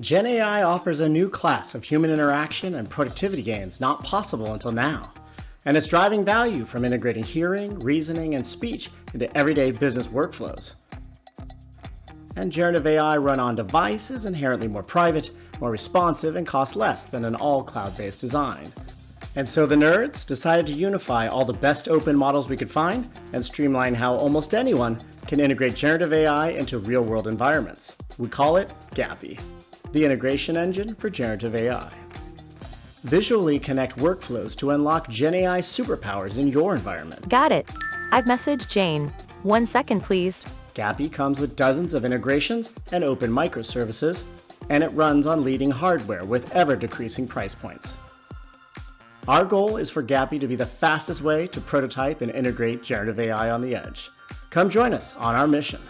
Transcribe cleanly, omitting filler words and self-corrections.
GenAI offers a new class of human interaction and productivity gains not possible until now. And it's driving value from integrating hearing, reasoning, and speech into everyday business workflows. And generative AI run on device is inherently more private, more responsive, and costs less than an all cloud-based design. And so the nerds decided to unify all the best open models we could find and streamline how almost anyone can integrate generative AI into real-world environments. We call it Gapi, the integration engine for generative AI. Visually connect workflows to unlock GenAI superpowers in your environment. Got it. I've messaged Jane. 1 second, please. Gapi comes with dozens of integrations and open microservices, and it runs on leading hardware with ever-decreasing price points. Our goal is for Gapi to be the fastest way to prototype and integrate generative AI on the edge. Come join us on our mission.